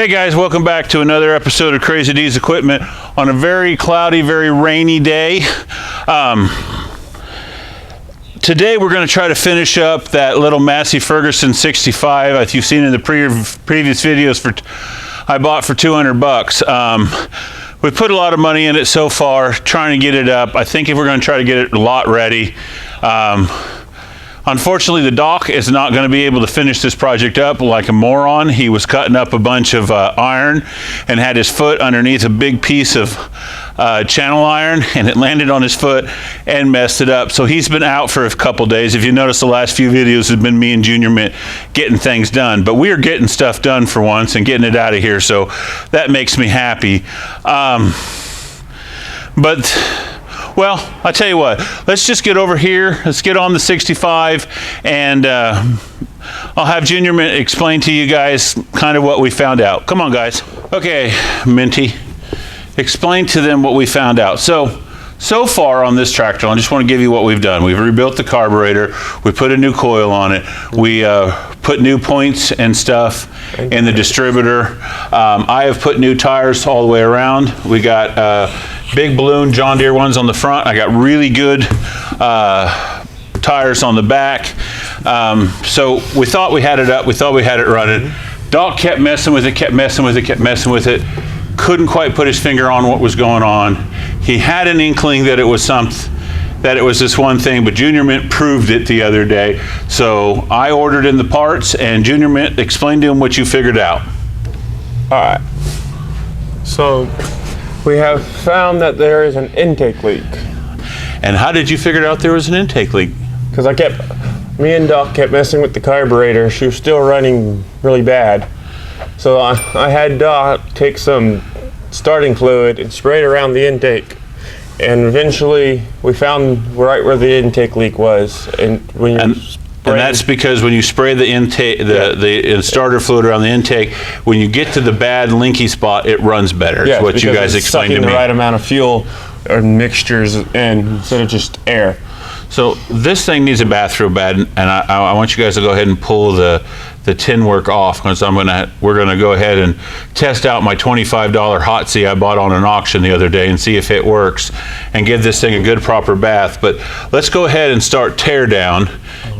Hey guys, welcome back to another episode of Crazy D's Equipment on a very cloudy, very rainy day. Today we're going to try to finish up that little Massey Ferguson 65 as you've seen in the previous videos I bought for 200 bucks. We've put a lot of money in it so far, trying to get it up. I think if we're going to try to get it lot ready. Unfortunately, the doc is not going to be able to finish this project up like a moron. He was cutting up a bunch of iron and had his foot underneath a big piece of channel iron, and it landed on his foot and messed it up. So he's been out for a couple days. If you notice, the last few videos have been me and Junior Mint getting things done. But we are getting stuff done for once and getting it out of here, so that makes me happy. Well, I tell you what, let's just get over here. Let's get on the 65, and I'll have Junior Mint explain to you guys kind of what we found out. Come on, guys. Okay, Minty, explain to them what we found out. So far on this tractor, I just want to give you what we've done. We've rebuilt the carburetor. We put a new coil on it. We put new points and stuff in the distributor. I have put new tires all the way around. We got big balloon John Deere ones on the front. I got really good tires on the back. So we thought we had it up. We thought we had it running. Doc kept messing with it, kept messing with it. Couldn't quite put his finger on what was going on. He had an inkling that it was this one thing, but Junior Mint proved it the other day. So I ordered in the parts, and Junior Mint, explained to him what you figured out. All right. So we have found that there is an intake leak. And how did you figure out there was an intake leak? Because me and Doc kept messing with the carburetor. She was still running really bad. So I had Doc take some starting fluid and spray it around the intake. And eventually we found right where the intake leak was. And that's because when you spray the intake, the starter fluid around the intake, when you get to the bad linky spot, it runs better. Yeah, what you guys explained to me. The right amount of fuel or mixtures and instead of just air. So this thing needs a bath real bad, and I want you guys to go ahead and pull the tin work off, because we're gonna go ahead and test out my $25 hot seat I bought on an auction the other day and see if it works and give this thing a good proper bath. But let's go ahead and start tear down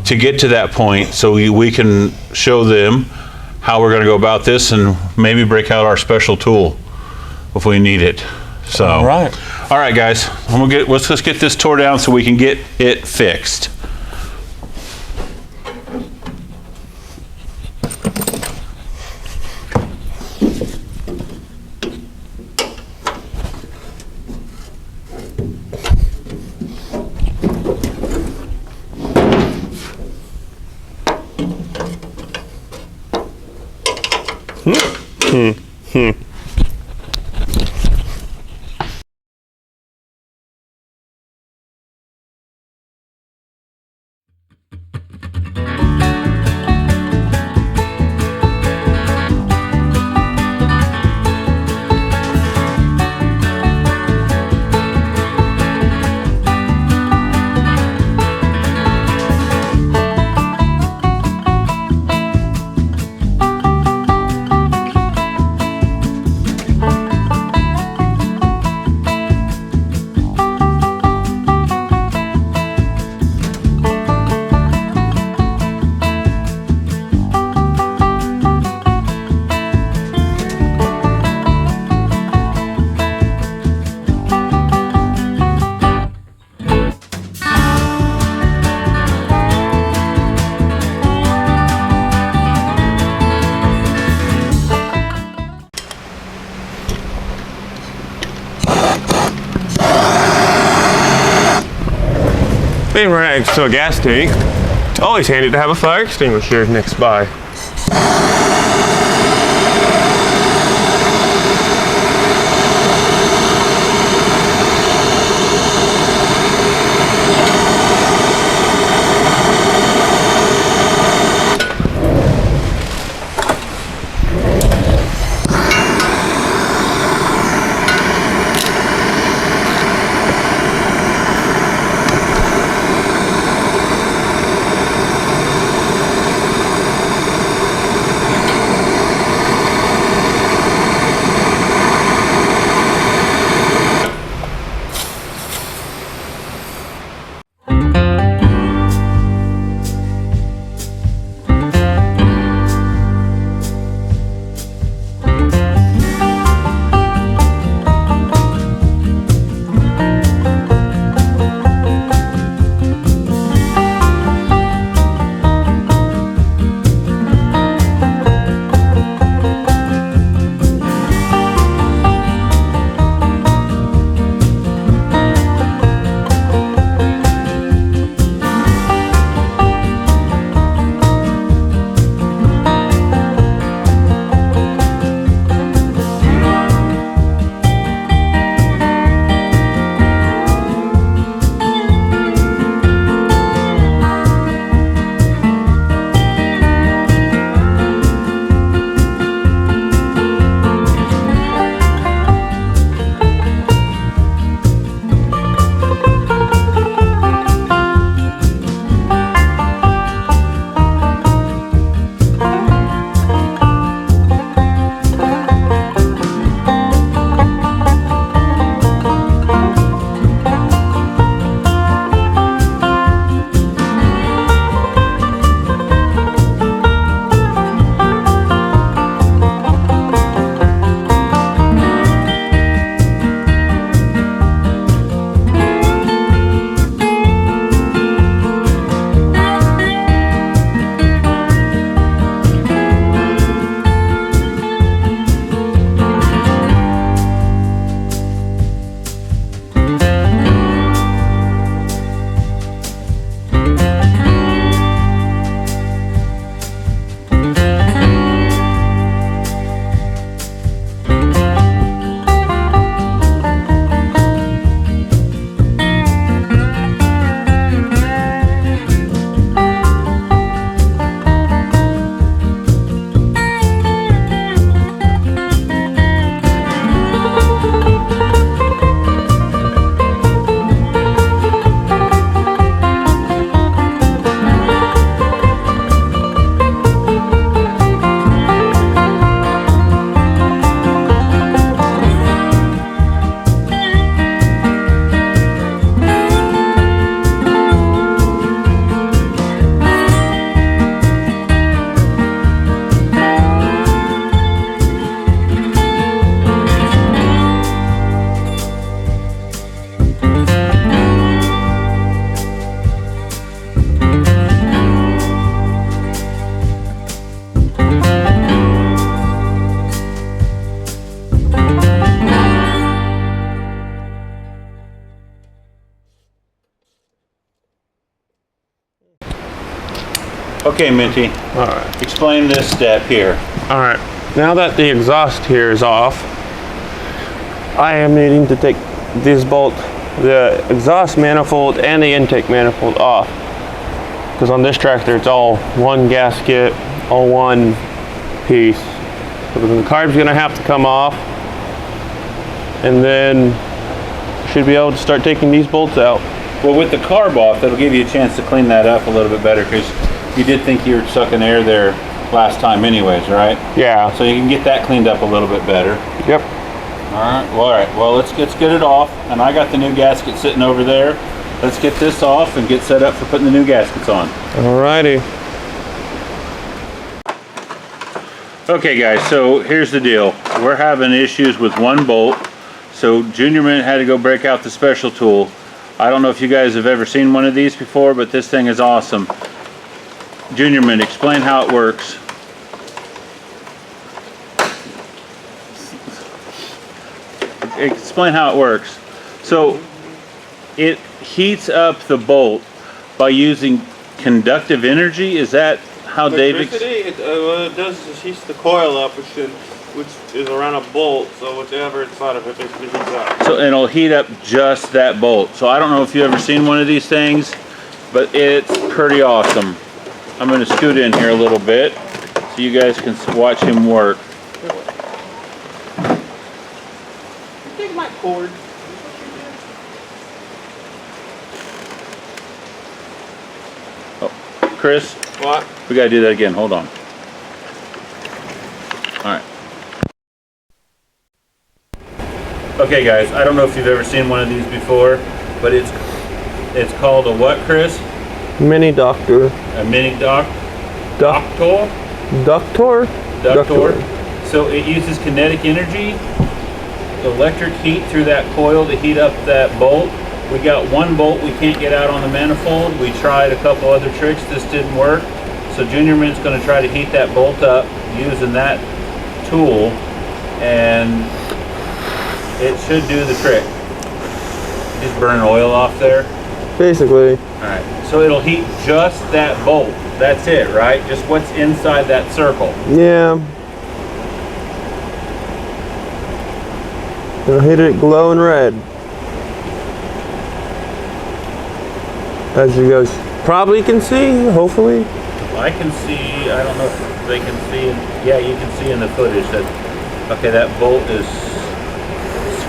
to get to that point, so we can show them how we're gonna go about this and maybe break out our special tool if we need it. So, all right, guys, let's just get this tore down so we can get it fixed. Being right next to a gas tank, it's always handy to have a fire extinguisher next by. Okay, Minty. All right. Explain this step here. All right. Now that the exhaust here is off, I am needing to take this bolt, the exhaust manifold and the intake manifold off. Because on this tractor, it's all one gasket, all one piece. So the carb's gonna have to come off, and then should be able to start taking these bolts out. Well, with the carb off, that'll give you a chance to clean that up a little bit better, because you did think you were sucking air there last time anyways, right? Yeah. So you can get that cleaned up a little bit better. Yep. All right. Well, let's get it off. And I got the new gasket sitting over there. Let's get this off and get set up for putting the new gaskets on. Alrighty. Okay, guys. So here's the deal. We're having issues with one bolt. So Junior Mint had to go break out the special tool. I don't know if you guys have ever seen one of these before, but this thing is awesome. Junior Mint, explain how it works. Explain how it works. So it heats up the bolt by using conductive energy. Is that how David? It does is heats the coil up, which is around a bolt. So whatever inside of it basically heats up. So it'll heat up just that bolt. So I don't know if you've ever seen one of these things, but it's pretty awesome. I'm going to scoot in here a little bit so you guys can watch him work. Take my cord. Oh, Chris? What? We got to do that again. Hold on. All right. Okay, guys. I don't know if you've ever seen one of these before, but it's called a what, Chris? Mini doctor. A mini doctor? Ductor? So it uses kinetic energy, electric heat through that coil to heat up that bolt. We got one bolt we can't get out on the manifold. We tried a couple other tricks. This didn't work. So Junior Mint's going to try to heat that bolt up using that tool, and it should do the trick. Just burn oil off there. Basically. Alright, so it'll heat just that bolt. That's it, right? Just what's inside that circle. Yeah. It'll hit it glowing red. As you guys probably can see, hopefully. I can see, I don't know if they can see, yeah, you can see in the footage that, okay, that bolt is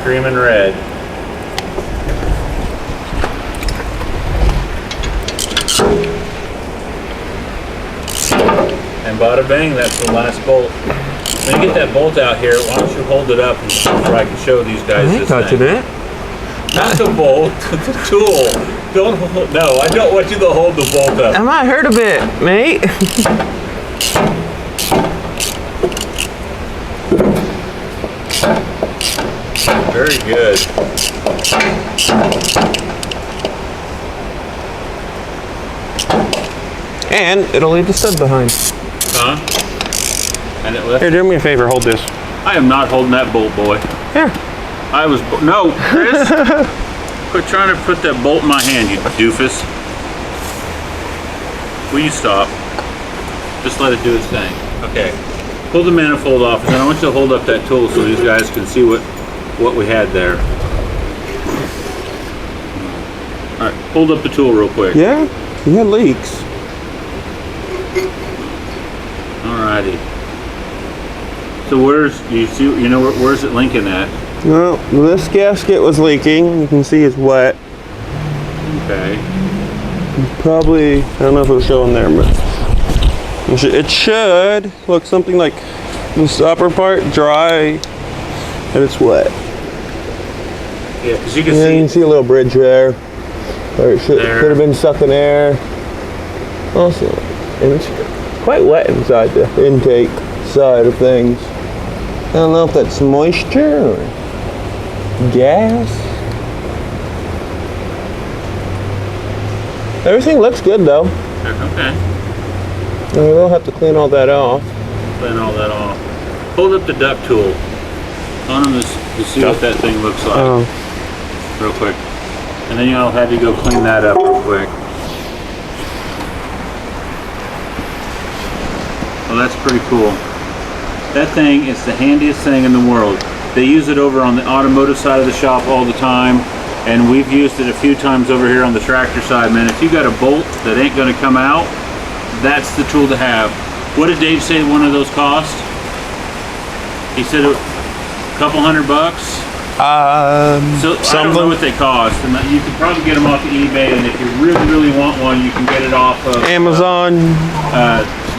screaming red. And bada bang, that's the last bolt. When you get that bolt out here, why don't you hold it up so I can show these guys this touching thing. it. Not the bolt, the tool. Don't hold, no, I don't want you to hold the bolt up. I might hurt a bit, mate. Very good. And it'll leave the stud behind. Huh? And it left. Here, do me a favor, hold this. I am not holding that bolt, boy. Here. I was, no, Chris. Quit trying to put that bolt in my hand, you doofus. Will you stop? Just let it do its thing. Okay. Pull the manifold off, and then I want you to hold up that tool so these guys can see what we had there. All right, hold up the tool real quick. Yeah, you had leaks. Alrighty. So where's where's it linking at? No, this gasket was leaking. You can see it's wet. Okay. Probably, I don't know if it'll show in there, but it should look something like this upper part dry, and it's wet. Yeah, because you can Yeah, see. you can see a little bridge there. Or it could have been sucking air. Also, and it's quite wet inside the intake side of things. I don't know if that's moisture or gas. Everything looks good though. Okay. And we will have to clean all that off. Clean all that off. Hold up the duct tool on them to see what that thing looks like. Real quick. And then I'll have you go clean that up real quick. Well, that's pretty cool. That thing is the handiest thing in the world. They use it over on the automotive side of the shop all the time, and we've used it a few times over here on the tractor side, man. If you got a bolt that ain't gonna come out, that's the tool to have. What did Dave say one of those cost? He said a couple $100 bucks. So I don't know what they cost, and you can probably get them off of eBay, and if you really want one, you can get it off of Amazon.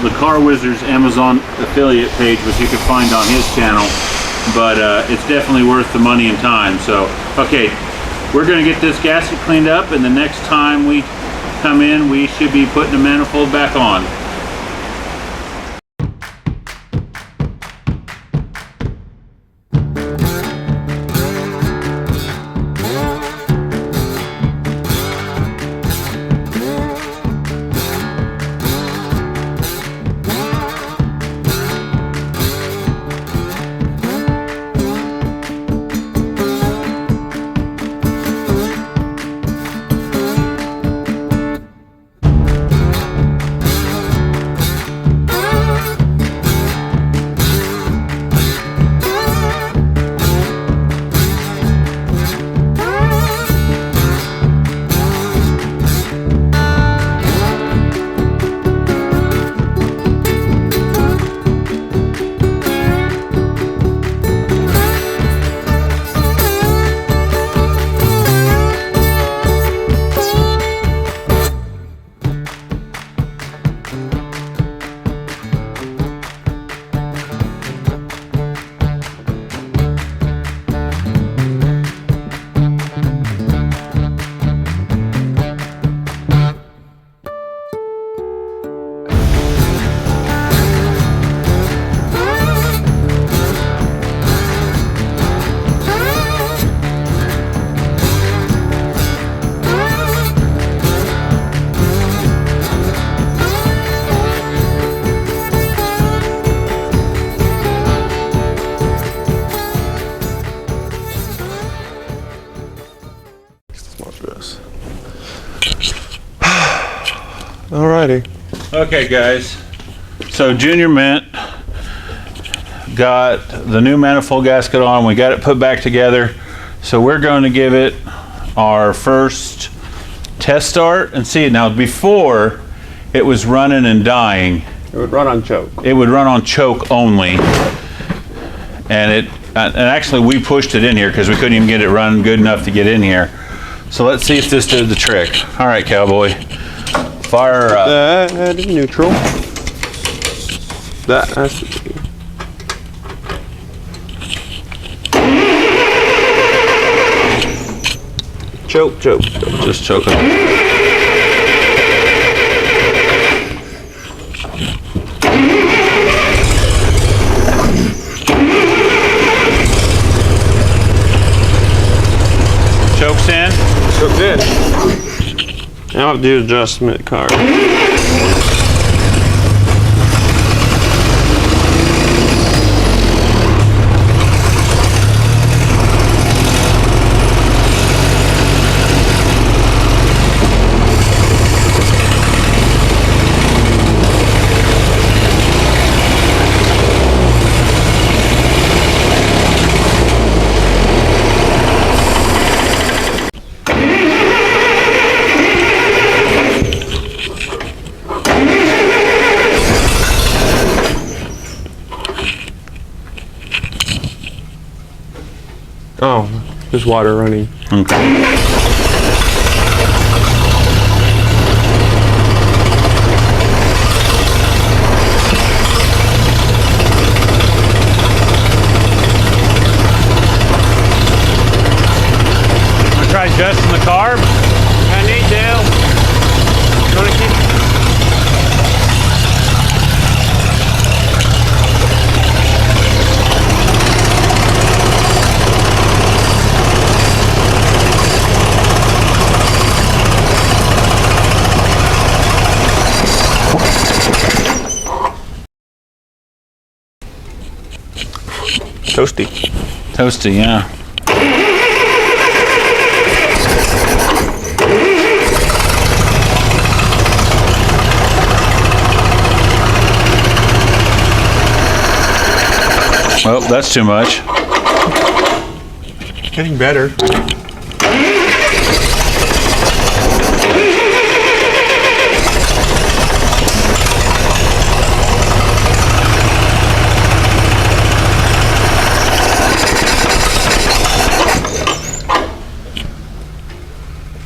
The Car Wizard's Amazon affiliate page, which you can find on his channel. But it's definitely worth the money and time. So, okay, we're gonna get this gasket cleaned up, and the next time we come in, we should be putting the manifold back on. Alrighty. Okay, guys. So Junior Mint got the new manifold gasket on. We got it put back together. So we're going to give it our first test start and see it. Now, before it was running and dying. It would run on choke. It would run on choke only. And actually we pushed it in here because we couldn't even get it running good enough to get in here. So let's see if this did the trick. All right, cowboy. Fire up. That is neutral. That has to be. Choke. Just choke it. Chokes in. Choked in. Now I have to do adjustment card. Oh, there's water running. Okay. Try adjusting the carb. I need to. You want to keep? Toasty. Toasty, yeah. Oh, that's too much. Getting better.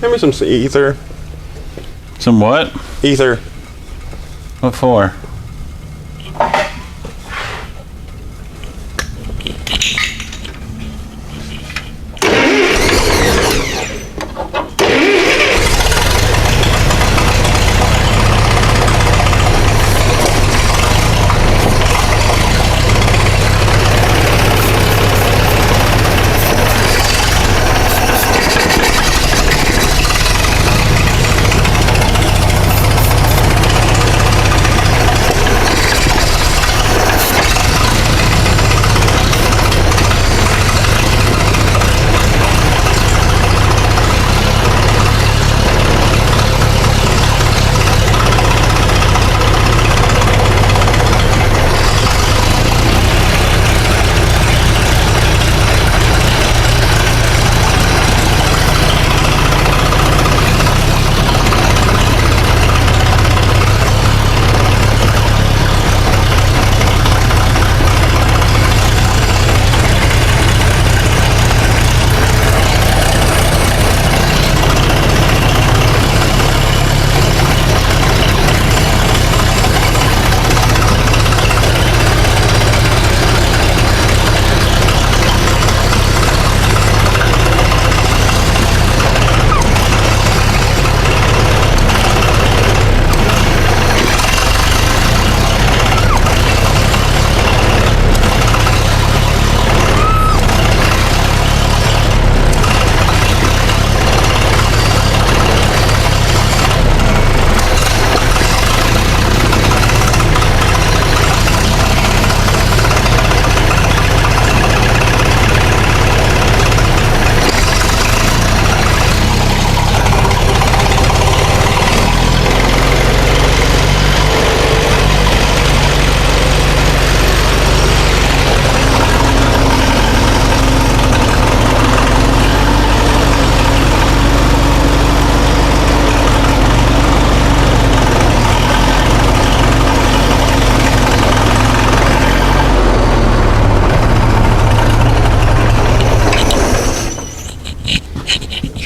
Give me some ether. Some what? Ether. What for?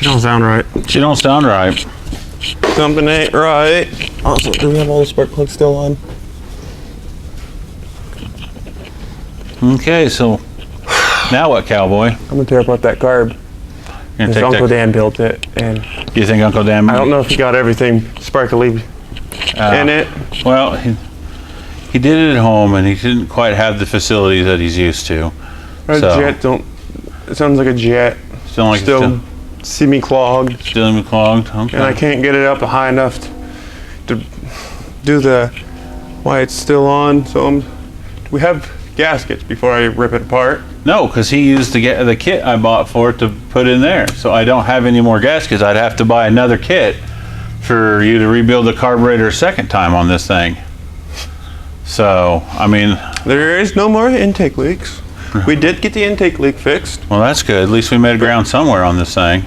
She don't sound right. She don't sound right. Something ain't right. Also, do we have all the spark plugs still on? Okay, so now what, cowboy? I'm gonna tear apart that carb. You're His gonna Uncle take Dan built it, and that, you think Uncle Dan? I don't know if he got everything sparkly in it. Well, he did it at home, and he didn't quite have the facilities that he's used to. Our So- jet don't. It sounds like a jet. Still Semi-clogged, still clogged. Okay. and I can't get it up high enough to do the why it's still on. So we have gaskets before I rip it apart. No, because he used the kit I bought for it to put in there. So I don't have any more gaskets. I'd have to buy another kit for you to rebuild the carburetor a second time on this thing. So, I mean... There is no more intake leaks. We did get the intake leak fixed. Well, that's good. At least we made ground somewhere on this thing.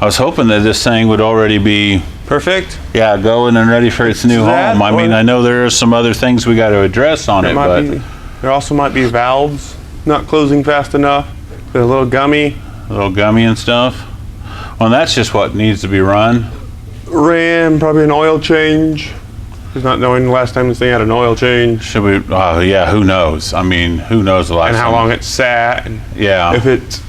I was hoping that this thing would already be... Perfect. Yeah, going and ready for its new home. I mean, I know there are some other things we got to address on it, but... There also might be valves not closing fast enough. They're a little gummy. A little gummy and stuff. Well, that's just what needs to be run. Ram, probably an oil change. Just not knowing the last time this thing had an oil change. Should we? Yeah. Who knows? I mean, who knows the last? And how time. long it sat. And Yeah. if it's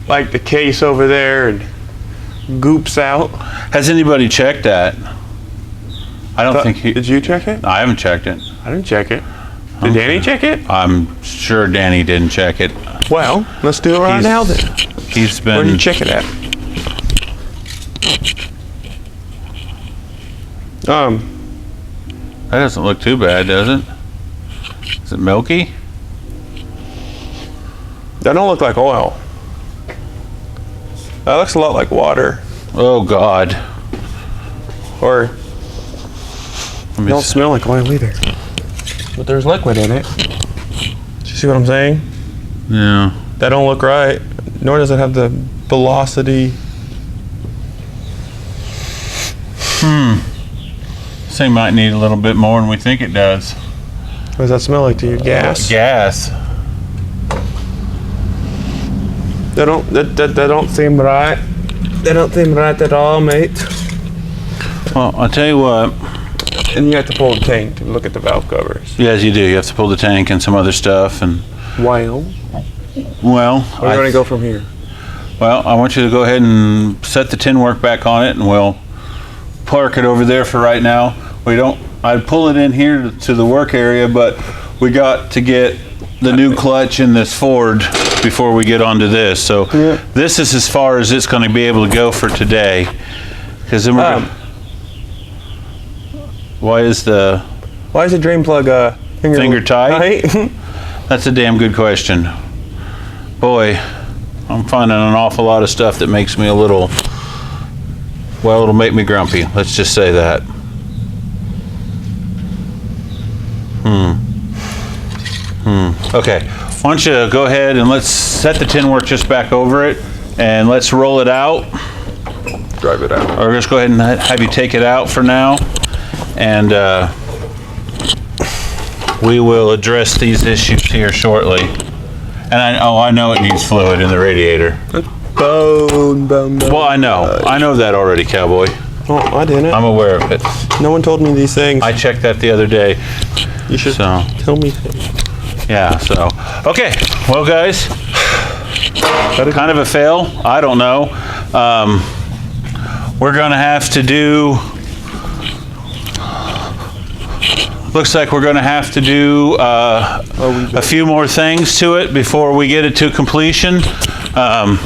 like the case over there and goops out. Has anybody checked that? I don't think he. Did you check it? I haven't checked it. I didn't check it. Did Danny check it? I'm sure Danny didn't check it. Well, let's do it right He's- now then. He's been. Where did you check it at? That doesn't look too bad, does it? Is it milky? That don't look like oil. That looks a lot like water. Oh God. Or Let me don't see. smell like oil either. But there's liquid in it. Do you see what I'm saying? Yeah. That don't look right. Nor does it have the velocity. This thing might need a little bit more than we think it does. What does that smell like to you? Gas? Gas. That don't seem right. That don't seem right at all, mate. Well, I'll tell you what. And you have to pull the tank to look at the valve covers. Yes, you do. You have to pull the tank and some other stuff. And Well, well, where are you going to go from here? Well, I want you to go ahead and set the tin work back on it, and we'll park it over there for right now. I'd pull it in here to the work area, but we got to get the new clutch in this Ford before we get onto this. So this is as far as it's going to be able to go for today. Because then we're why is the drain plug finger tight? That's a damn good question. Boy, I'm finding an awful lot of stuff that makes me a little, well, it'll make me grumpy. Let's just say that. Okay, why don't you go ahead and let's set the tin work just back over it, and let's roll it out. Drive it out. Or just go ahead and have you take it out for now, and we will address these issues here shortly. And I know it needs fluid in the radiator. Bone. Well, I know that already, cowboy. Oh, I didn't. I'm aware of it. No one told me these things. I checked that the other day. You should tell me things. Yeah, so. Okay, well guys, kind of a fail. I don't know. We're gonna have to do, looks like we're gonna have to do a few more things to it before we get it to completion. I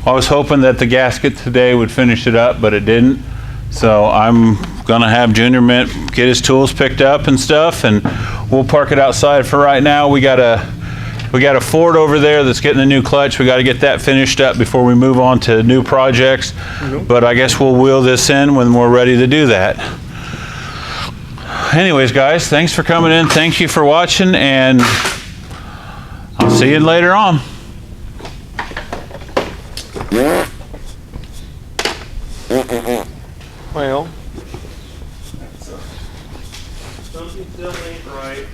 was hoping that the gasket today would finish it up, but it didn't. So I'm gonna have Junior Mint get his tools picked up and stuff, and we'll park it outside for right now. We got a Ford over there that's getting a new clutch. We got to get that finished up before we move on to new projects. But I guess we'll wheel this in when we're ready to do that. Anyways, guys, thanks for coming in. Thank you for watching, and I'll see you later on. Well, Something still ain't right.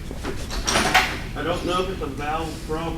I don't know if it's a valve problem.